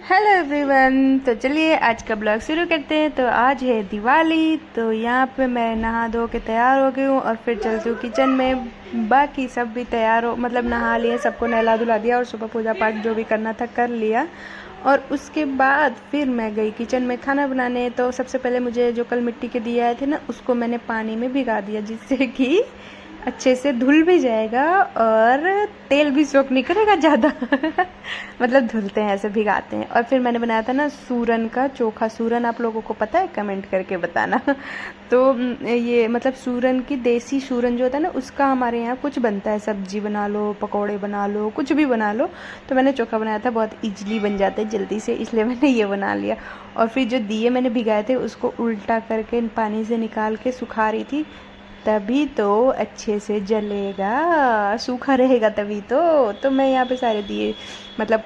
Hello everyone. तो चलिए आज का ब्लॉग शुरू करते हैं। तो आज है दिवाली। तो यहाँ पे मैं नहा धो के तैयार हो गई हूँ और फिर चलती हूँ किचन में। बाकी सब भी तैयार हो मतलब नहा लिए, सबको नहला धुला दिया और सुबह पूजा पाठ जो भी करना था कर लिया। और उसके बाद फिर मैं गई किचन में खाना बनाने। तो सबसे पहले मुझे जो कल मिट्टी के दिए आए थे ना, उसको मैंने पानी में भिगा दिया जिससे कि अच्छे से धुल भी जाएगा और तेल भी सोख नहीं करेगा ज़्यादा मतलब धुलते हैं ऐसे भिगाते हैं। और फिर मैंने बनाया था ना सूरन का चोखा। सूरन आप लोगों को पता है? कमेंट करके बताना तो ये मतलब सूरन की देसी सूरन जो होता है ना, उसका हमारे यहाँ कुछ बनता है। सब्जी बना लो, पकौड़े बना लो, कुछ भी बना लो। तो मैंने चोखा बनाया था, बहुत इजली बन जाता है जल्दी से, इसलिए मैंने ये बना लिया। और फिर जो दिए मैंने भिगाए थे उसको उल्टा करके पानी से निकाल के सुखा रही थी, तभी तो अच्छे से जलेगा, सूखा रहेगा तभी तो मैं यहाँ पे सारे दिए मतलब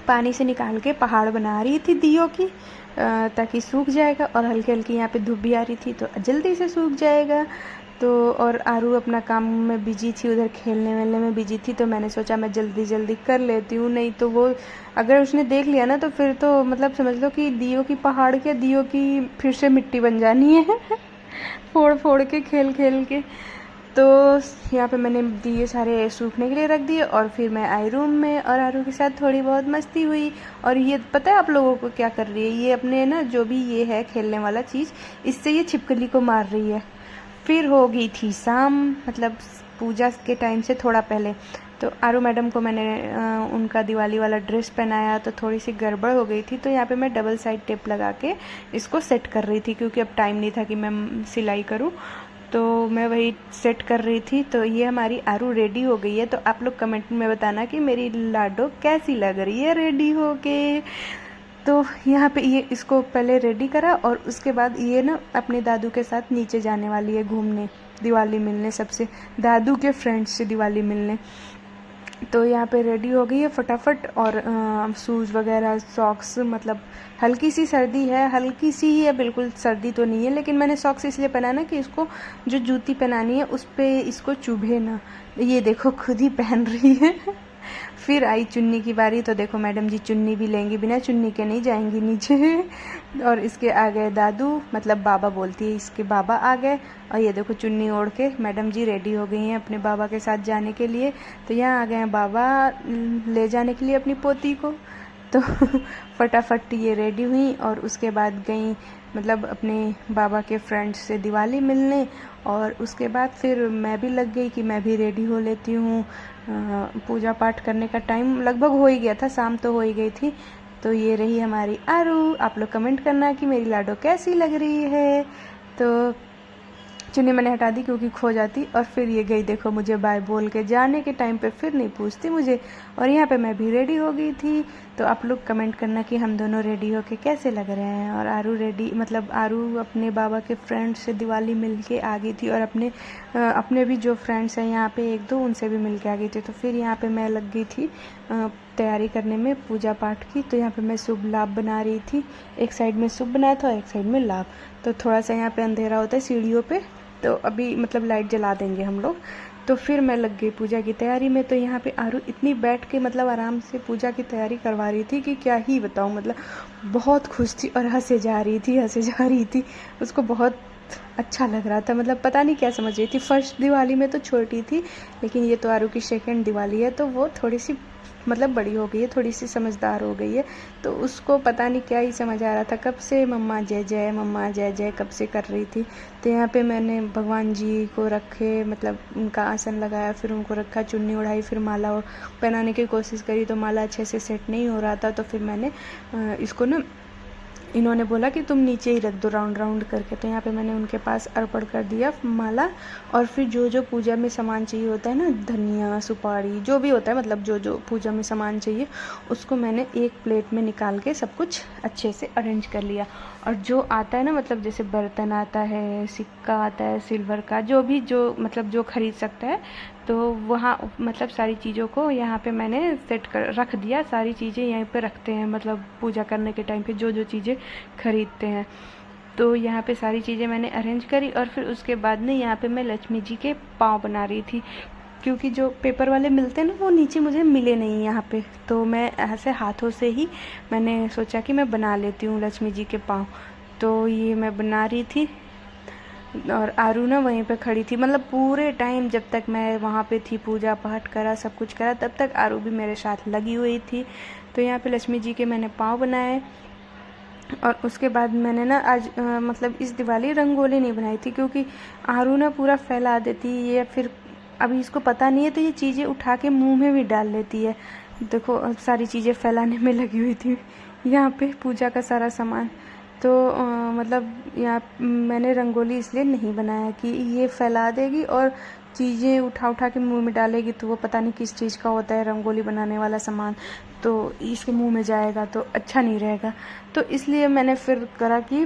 पानी से निकाल के पहाड़ बना रही थी दियों की, ताकि सूख जाएगा। और हल्की हल्की यहाँ पे धूप भी आ रही थी तो जल्दी से सूख जाएगा। तो और आरू अपना काम में बिजी थी, उधर खेलने वेलने में बिजी थी। तो मैंने सोचा मैं जल्दी जल्दी कर लेती हूँ, नहीं तो वो अगर उसने देख लिया ना तो फिर तो मतलब समझ लो कि दियों की पहाड़ के दियों की फिर से मिट्टी बन जानी है फोड़ फोड़ के खेल खेल के। तो यहाँ पे मैंने दिए सारे सूखने के लिए रख दिए और फिर मैं आई रूम में और आरू के साथ थोड़ी बहुत मस्ती हुई। और ये पता है आप लोगों को क्या कर रही है? ये अपने ना जो भी ये है खेलने वाला चीज़, इससे ये छिपकली को मार रही है। फिर हो गई थी शाम, मतलब पूजा के टाइम से थोड़ा पहले। तो आरू मैडम को मैंने उनका दिवाली वाला ड्रेस पहनाया तो थोड़ी सी गड़बड़ हो गई थी। तो यहाँ पे मैं डबल साइड टेप लगा के इसको सेट कर रही थी, क्योंकि अब टाइम नहीं था कि मैं सिलाई करूँ। तो मैं वही सेट कर रही थी। तो ये हमारी आरू रेडी हो गई है। तो आप लोग कमेंट में बताना कि मेरी लाडो कैसी लग रही है रेडी हो के। तो यहाँ पे ये इसको पहले रेडी करा और उसके बाद ये ना अपने दादू के साथ नीचे जाने वाली है घूमने, दिवाली मिलने, सबसे दादू के फ्रेंड्स से दिवाली मिलने। तो यहाँ पे रेडी हो गई है फटाफट। और शूज़ वगैरह, सॉक्स, मतलब हल्की सी सर्दी है, हल्की सी ही है, बिल्कुल सर्दी तो नहीं है। लेकिन मैंने सॉक्स इसलिए पहना ना कि इसको जो जूती पहनानी है उस पर इसको चुभे ना। ये देखो खुद ही पहन रही है फिर आई चुन्नी की बारी। तो देखो मैडम जी चुन्नी भी लेंगी, बिना चुन्नी के नहीं जाएंगी नीचे और इसके आ गए दादू, मतलब बाबा बोलती है, इसके बाबा आ गए। और ये देखो चुन्नी ओढ़ के मैडम जी रेडी हो गई हैं अपने बाबा के साथ जाने के लिए। तो यहाँ आ गए हैं बाबा ले जाने के लिए अपनी पोती को। तो फटाफट ये रेडी हुई और उसके बाद गई मतलब अपने बाबा के फ्रेंड्स से दिवाली मिलने। और उसके बाद फिर मैं भी लग गई कि मैं भी रेडी हो लेती हूँ। पूजा पाठ करने का टाइम लगभग हो ही गया था, शाम तो हो ही गई थी। तो ये रही हमारी आरू। आप लोग कमेंट करना कि मेरी लाडो कैसी लग रही है। तो चुन्नी मैंने हटा दी क्योंकि खो जाती। और फिर ये गई देखो मुझे बाय बोल के, जाने के टाइम पे फिर नहीं पूछती मुझे। और यहाँ पे मैं भी रेडी हो गई थी। तो आप लोग कमेंट करना कि हम दोनों रेडी होके कैसे लग रहे हैं। और आरू रेडी मतलब आरू अपने बाबा के फ्रेंड से दिवाली मिल के आ गई थी और अपने भी जो फ्रेंड्स हैं यहाँ पे एक दो, उनसे भी मिल के आ गई थी। तो फिर यहाँ पे मैं लग गई थी तैयारी करने में पूजा पाठ की। तो यहाँ पे मैं शुभ लाभ बना रही थी, एक साइड में शुभ बनाया था और एक साइड में लाभ। तो थोड़ा सा यहाँ पे अंधेरा होता है सीढ़ियों पे, तो अभी मतलब लाइट जला देंगे हम लोग। तो फिर मैं लग गई पूजा की तैयारी में। तो यहाँ पे आरू इतनी बैठ के मतलब आराम से पूजा की तैयारी करवा रही थी कि क्या ही बताऊँ, मतलब बहुत खुश थी और हंसे जा रही थी। उसको बहुत अच्छा लग रहा था, मतलब पता नहीं क्या समझ रही थी। फर्स्ट दिवाली में तो छोटी थी, लेकिन ये तो आरू की सेकंड दिवाली है, तो वो थोड़ी सी मतलब बड़ी हो गई है, थोड़ी सी समझदार हो गई है। तो उसको पता नहीं क्या ही समझ आ रहा था, कब से मम्मा जय जय, मम्मा जय जय कब से कर रही थी। तो यहाँ पे मैंने भगवान जी को रखे, मतलब उनका आसन लगाया, फिर उनको रखा, चुन्नी उड़ाई, फिर माला पहनाने की कोशिश करी तो माला अच्छे से सेट नहीं हो रहा था। तो फिर मैंने इसको ना, इन्होंने बोला कि तुम नीचे ही रख दो राउंड राउंड करके। तो यहाँ पे मैंने उनके पास अर्पण कर दिया माला। और फिर जो जो पूजा में सामान चाहिए होता है ना, धनिया, सुपारी, जो भी होता है, मतलब जो जो पूजा में सामान चाहिए उसको मैंने एक प्लेट में निकाल के सब कुछ अच्छे से अरेंज कर लिया। और जो आता है ना, मतलब जैसे बर्तन आता है, सिक्का आता है सिल्वर का, जो भी जो मतलब जो खरीद सकता है, तो वहाँ मतलब सारी चीज़ों को यहाँ पे मैंने सेट कर रख दिया। सारी चीज़ें यहीं पे रखते हैं, मतलब पूजा करने के टाइम पे जो जो चीज़ें खरीदते हैं। तो यहाँ पे सारी चीज़ें मैंने अरेंज करी। और फिर उसके बाद में यहाँ पे मैं लक्ष्मी जी के पाँव बना रही थी। क्योंकि जो पेपर वाले मिलते हैं ना वो नीचे मुझे मिले नहीं यहाँ पे, तो मैं ऐसे हाथों से ही मैंने सोचा कि मैं बना लेती हूँ लक्ष्मी जी के पाँव। तो ये मैं बना रही थी और आरू ना वहीं पे खड़ी थी, मतलब पूरे टाइम जब तक मैं वहाँ पे थी, पूजा पाठ करा, सब कुछ करा, तब तक आरू भी मेरे साथ लगी हुई थी। तो यहाँ पे लक्ष्मी जी के मैंने पाँव बनाए और उसके बाद मैंने ना आज मतलब इस दिवाली रंगोली नहीं बनाई थी, क्योंकि आरू ना पूरा फैला देती है, या फिर अभी इसको पता नहीं है तो ये चीज़ें उठा के मुंह में भी डाल लेती है। देखो सारी चीज़ें फैलाने में लगी हुई थी यहाँ पे, पूजा का सारा सामान। तो मतलब यहाँ मैंने रंगोली इसलिए नहीं बनाया कि ये फैला देगी और चीज़ें उठा उठा के मुंह में डालेगी, तो वो पता नहीं किस चीज़ का होता है रंगोली बनाने वाला सामान, तो इसके मुंह में जाएगा तो अच्छा नहीं रहेगा। तो इसलिए मैंने फिर करा कि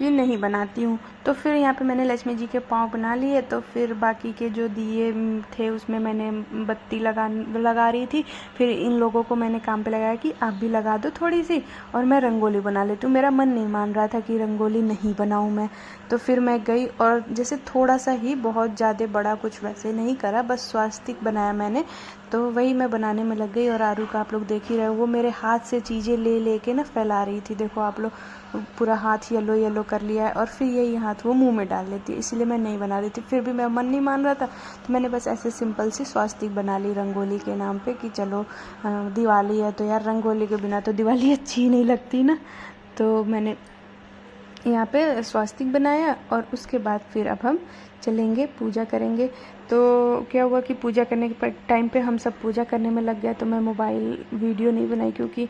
नहीं बनाती हूँ। तो फिर यहाँ पे मैंने लक्ष्मी जी के पाँव बना लिए, तो फिर बाकी के जो दिए थे उसमें मैंने बत्ती लगा रही थी। फिर इन लोगों को मैंने काम पे लगाया कि आप भी लगा दो थोड़ी सी और मैं रंगोली बना लेती हूँ। मेरा मन नहीं मान रहा था कि रंगोली नहीं बनाऊँ मैं, तो फिर मैं गई और जैसे थोड़ा सा ही, बहुत ज़्यादा बड़ा कुछ वैसे नहीं करा, बस स्वास्तिक बनाया मैंने। तो वही मैं बनाने में लग गई और आरू का आप लोग देख ही रहे हो, वो मेरे हाथ से चीज़ें ले लेके ना फैला रही थी। देखो आप लोग, पूरा हाथ येलो येलो कर लिया है और फिर यही हाथ वो मुंह में डाल लेती है, इसलिए मैं नहीं बना रही थी। फिर भी मेरा मन नहीं मान रहा था, तो मैंने बस ऐसे सिंपल सी स्वास्तिक बना ली रंगोली के नाम पे कि चलो दिवाली है तो यार रंगोली के बिना तो दिवाली अच्छी नहीं लगती ना। तो मैंने यहाँ पे स्वास्तिक बनाया और उसके बाद फिर अब हम चलेंगे पूजा करेंगे। तो क्या हुआ कि पूजा करने के टाइम पे हम सब पूजा करने में लग गया, तो मैं मोबाइल वीडियो नहीं बनाई, क्योंकि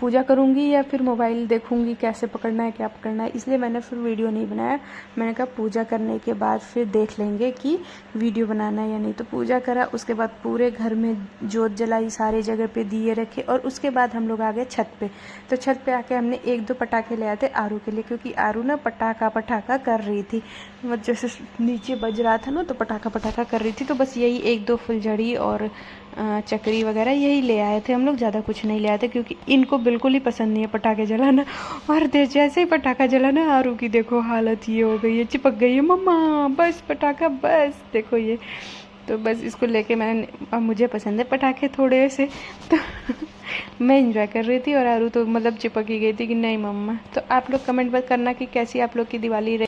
पूजा करूँगी या फिर मोबाइल देखूँगी कैसे पकड़ना है क्या पकड़ना है, इसलिए मैंने फिर वीडियो नहीं बनाया। मैंने कहा पूजा करने के बाद फिर देख लेंगे कि वीडियो बनाना है या नहीं। तो पूजा करा, उसके बाद पूरे घर में जोत जलाई, सारे जगह पे दिए रखे और उसके बाद हम लोग आ गए छत पे। तो छत पे आके हमने 1-2 पटाखे ले आए थे आरू के लिए, क्योंकि आरू ना पटाखा कर रही थी, मतलब जैसे नीचे बज रहा था ना तो पटाखा कर रही थी। तो बस यही 1-2 फुलझड़ी और चक्री वगैरह यही ले आए थे हम लोग, ज़्यादा कुछ नहीं ले आए थे, क्योंकि इनको बिल्कुल ही पसंद नहीं है पटाखे जलाना। और जैसे ही पटाखा जलाना आरू की देखो हालत ये हो गई है, चिपक गई है, मम्मा बस पटाखा बस, देखो ये। तो बस इसको लेके मैंने, अब मुझे पसंद है पटाखे थोड़े से, तो मैं इंजॉय कर रही थी और आरू तो मतलब चिपक ही गई थी कि नहीं मम्मा। तो आप लोग कमेंट करना कि कैसी आप लोग की दिवाली रही।